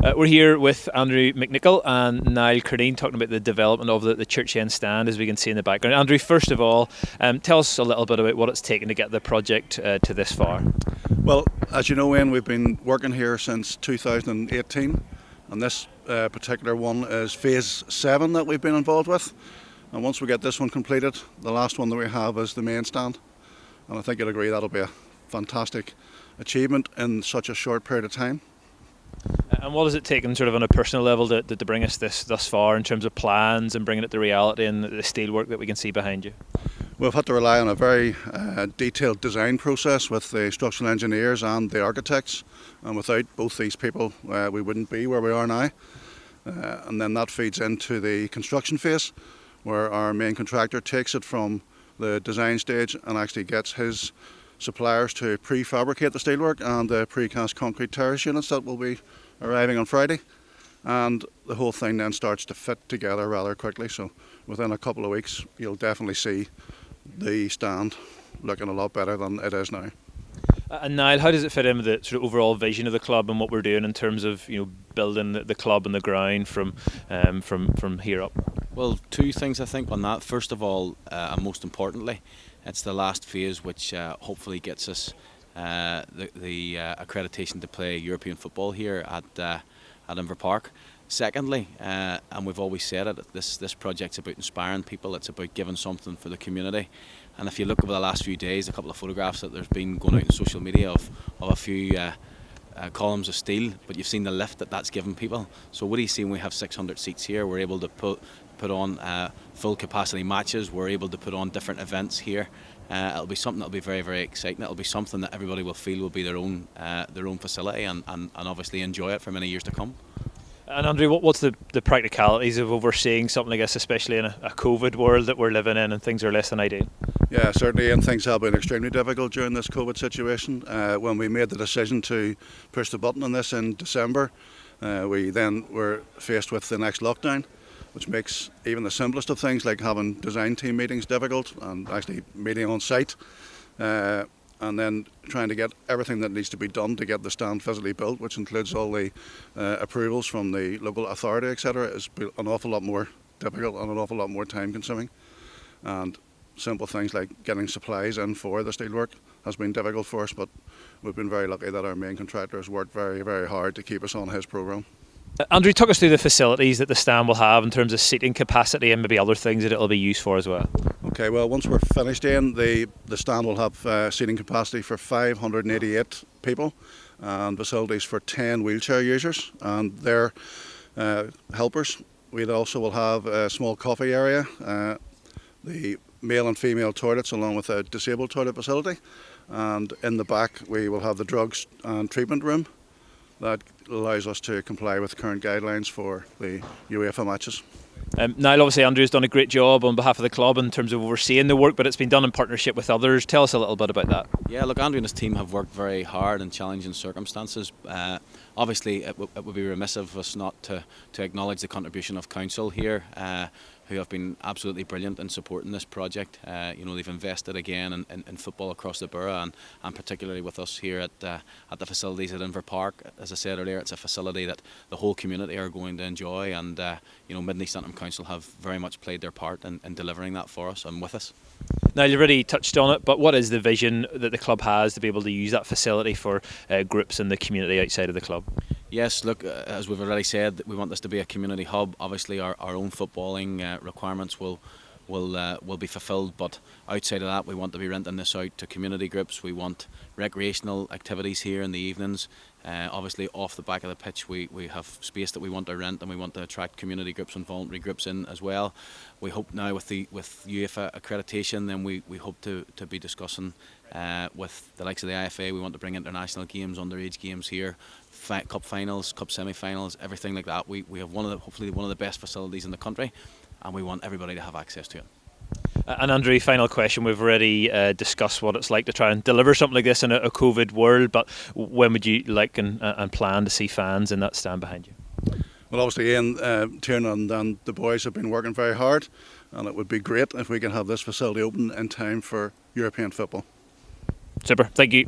We're here with Andrew McNickle and Niall Curneen talking about the development of the church end stand, as we can see in the background. Andrew, first of all, tell us a little bit about what it's taken to get the project to this far. Well, as you know, Ian, we've been working here since 2018, and this particular one is phase 7 that we've been involved with. And once we get this one completed, the last one that we have is the main stand. And I think you'll agree that'll be a fantastic achievement in such a short period of time. And what has it taken sort of on a personal level to bring us thus far in terms of plans and bringing it to reality and the steelwork that we can see behind you? We've had to rely on a very detailed design process with the structural engineers and the architects, and without both these people we wouldn't be where we are now. And then that feeds into the construction phase, where our main contractor takes it from the design stage and actually gets his suppliers to prefabricate the steelwork and the precast concrete terrace units that will be arriving on Friday, and the whole thing then starts to fit together rather quickly. So within a couple of weeks you'll definitely see the stand looking a lot better than it is now. And Niall, how does it fit in with the sort of overall vision of the club and what we're doing in terms of building the club and the ground from here up? Well, two things I think on that. First of all, and most importantly, it's the last phase which hopefully gets us the accreditation to play European football here at Inver Park. Secondly, and we've always said it, this project's about inspiring people. It's about giving something for the community. And if you look over the last few days, a couple of photographs that there's been going out in social media of a few columns of steel, but you've seen the lift that's given people. So what do you see when we have 600 seats here? We're able to put on full capacity matches. We're able to put on different events here. It'll be something that'll be very, very exciting. It'll be something that everybody will feel will be their own facility and obviously enjoy it for many years to come. And Andrew, what's the practicalities of overseeing something like this, especially in a COVID world that we're living in and things are less than ideal? Yeah, certainly, and things have been extremely difficult during this COVID situation. When we made the decision to push the button on this in December, we then were faced with the next lockdown, which makes even the simplest of things like having design team meetings difficult and actually meeting on site, and then trying to get everything that needs to be done to get the stand physically built, which includes all the approvals from the local authority, etc., is an awful lot more difficult and an awful lot more time consuming. And simple things like getting supplies in for the steelwork has been difficult for us, but we've been very lucky that our main contractor has worked very, very hard to keep us on his programme. Andrew, talk us through the facilities that the stand will have in terms of seating capacity and maybe other things that it'll be used for as well. Okay, well, once we're finished in, the stand will have seating capacity for 588 people and facilities for 10 wheelchair users and their helpers. We also will have a small coffee area, the male and female toilets along with a disabled toilet facility, and in the back we will have the drugs and treatment room that allows us to comply with current guidelines for the UEFA matches. Niall, obviously Andrew's done a great job on behalf of the club in terms of overseeing the work, but it's been done in partnership with others. Tell us a little bit about that. Yeah, look, Andrew and his team have worked very hard in challenging circumstances. Obviously it would be remiss of us not to acknowledge the contribution of council here, who have been absolutely brilliant in supporting this project. They've invested again in football across the borough and particularly with us here at the facilities at Inver Park. As I said earlier, it's a facility that the whole community are going to enjoy, and Mid and East Antrim Council have very much played their part in delivering that for us and with us. Now, you already touched on it, but what is the vision that the club has to be able to use that facility for groups in the community outside of the club? Yes, look, as we've already said, we want this to be a community hub. Obviously our own footballing requirements will be fulfilled, but outside of that we want to be renting this out to community groups. We want recreational activities here in the evenings. Obviously off the back of the pitch we have space that we want to rent, and we want to attract community groups and voluntary groups in as well. We hope now with UEFA accreditation, then we hope to be discussing with the likes of the IFA. We want to bring international games, underage games here, cup finals, cup semi-finals, everything like that. We have hopefully one of the best facilities in the country, and we want everybody to have access to it. And Andrew, final question. We've already discussed what it's like to try and deliver something like this in a COVID world, but when would you like and plan to see fans in that stand behind you? Well, obviously Ian, Tiernan and the boys have been working very hard, and it would be great if we can have this facility open in time for European football. Super, thank you.